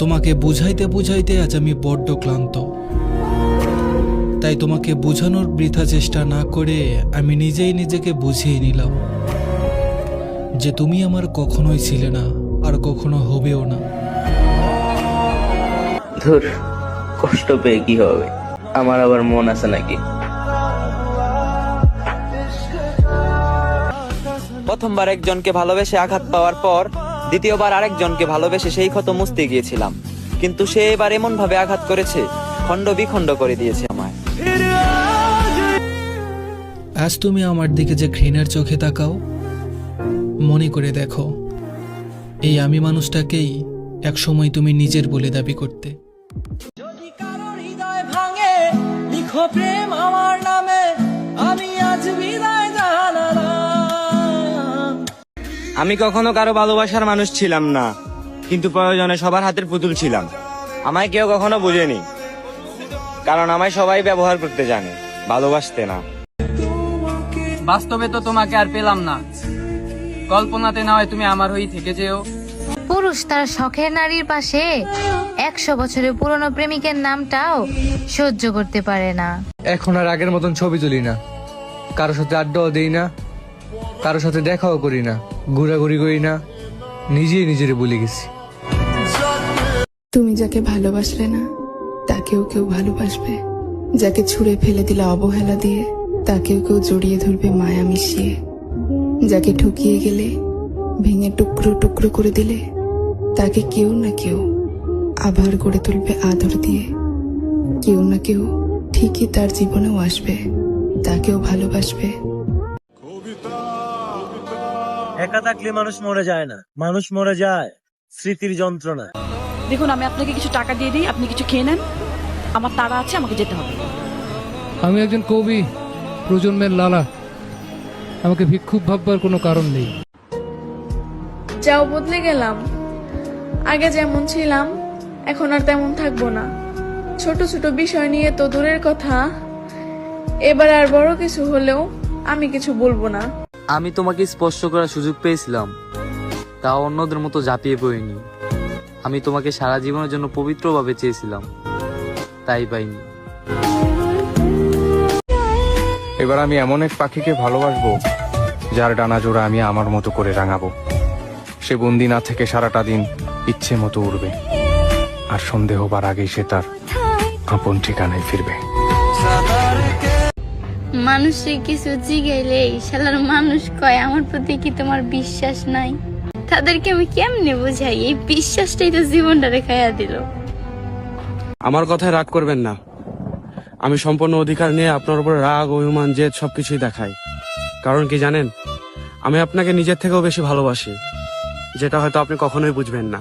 তোমাকে বুঝাইতে বুঝাইতে আজ আমি বড্ড ক্লান্ত, তাই তোমাকে বোঝানোর বৃথা চেষ্টা না করে আমি নিজেই নিজেকে বুঝিয়ে নিলাম যে তুমি আমার কখনোই ছিলে না, আর কখনো হবেও না। ধুর, কষ্ট পেয়ে কি হবে? আমার আবার মন আছে নাকি? প্রথমবার একজনকে ভালোবেসে আঘাত পাওয়ার পর দ্বিতীয়বার আরেকজনকে ভালোবেসে সেই ক্ষত মুছতে গিয়েছিলাম, কিন্তু সে এবার এমন ভাবে আঘাত করেছে, খণ্ড বিখণ্ড করে দিয়েছে আমায়। আজ তুমি আমার দিকে যে ঘৃণার চোখে তাকাও, মনে করে দেখো এই আমি মানুষটাকেই একসময় তুমি নিজের বলে দাবি করতে। যদি কারোর হৃদয় ভাঙে, লিখো প্রেম আমার নামে, আমি আজ বিদায় জানালাম। আমি কখনো কারো ভালোবাসার মানুষ ছিলাম না, কিন্তু প্রয়োজনে সবার হাতের পুতুল ছিলাম। আমায় কেউ কখনো বুঝেনি, কারণ আমায় সবাই ব্যবহার করতে জানে, ভালোবাসতে না। বাস্তবে তো তোমাকে আর পেলাম না, কল্পনাতে না হয় তুমি আমার হয়েই থেকে যেও। পুরুষ তার শখের নারীর পাশে 100 বছরের পুরনো প্রেমিকের নামটাও সহ্য করতে পারে না। এখন আর আগের মতন ছবি তুলি না, কারোর সাথে আড্ডাও দেই না, কারোর সাথে দেখাও করি না, ঘোরাঘুরি করি না, নিজেই নিজের ভুলে গেছি। তুমি যাকে ভালোবাসলে না তাকেও কেউ ভালোবাসবে, যাকে ছুঁড়ে ফেলে দিলে অবহেলা দিয়ে তাকেও কেউ জড়িয়ে ধরবে মায়া মিশিয়ে, যাকে ঠকিয়ে গেলে ভেঙে টুকরো টুকরো করে দিলে তাকে কেউ না কেউ আবার গড়ে তুলবে আদর দিয়ে। কেউ না কেউ ঠিকই তার জীবনেও আসবে, তাকেও ভালোবাসবে। একা থাকলে মানুষ মরে যায় না, মানুষ মরে যায় স্মৃতির যন্ত্রণা। দেখুন, আমি আপনাকে কিছু টাকা দিয়ে দিই, আপনি কিছু খেয়ে নেন, আমার তাড়া আছে, আমাকে যেতে হবে। আমি একজন কবি, প্রজন্মের লালা, আমাকে ভিক্ষুক ভাববার কোনো কারণ নেই। যাও, বদলে গেলাম, আগে যেমন ছিলাম এখন আর তেমন থাকবো না। ছোট ছোট বিষয় নিয়ে তো দূরের কথা, এবার আর বড় কিছু হলেও আমি কিছু বলবো না। আমি তোমাকে স্পর্শ করার সুযোগ পেয়েছিলাম, তা অন্যদের মতো ঝাঁপিয়ে পড়িনি। আমি তোমাকে সারা জীবনের জন্য পবিত্রভাবে চেয়েছিলাম, তাই পাইনি। এবার আমি এমন এক পাখিকে ভালোবাসবো যার ডানা জোড়া আমি আমার মতো করে রাঙাবো। সে বন্দি না থেকে সারাটা দিন ইচ্ছে মতো উড়বে, আর সন্দেহ হবার আগেই সে তার আপন ঠিকানায় ফিরবে। মানুষে কিছু জিগাইলেই শালার মানুষ কয় আমার প্রতি কি তোমার বিশ্বাস নাই? তাদেরকে আমি কেমনে বুঝাই? এই বিশ্বাসটাই তো জীবনটা রেখাইয়া দিল। আমার কথায় রাগ করবেন না, আমি সম্পূর্ণ অধিকার নিয়ে আপনার উপর রাগ, অভিমান, জেদ সবকিছুই দেখাই। কারণ কি জানেন, আমি আপনাকে নিজের থেকেও বেশি ভালোবাসি, যেটা হয়তো আপনি কখনোই বুঝবেন না।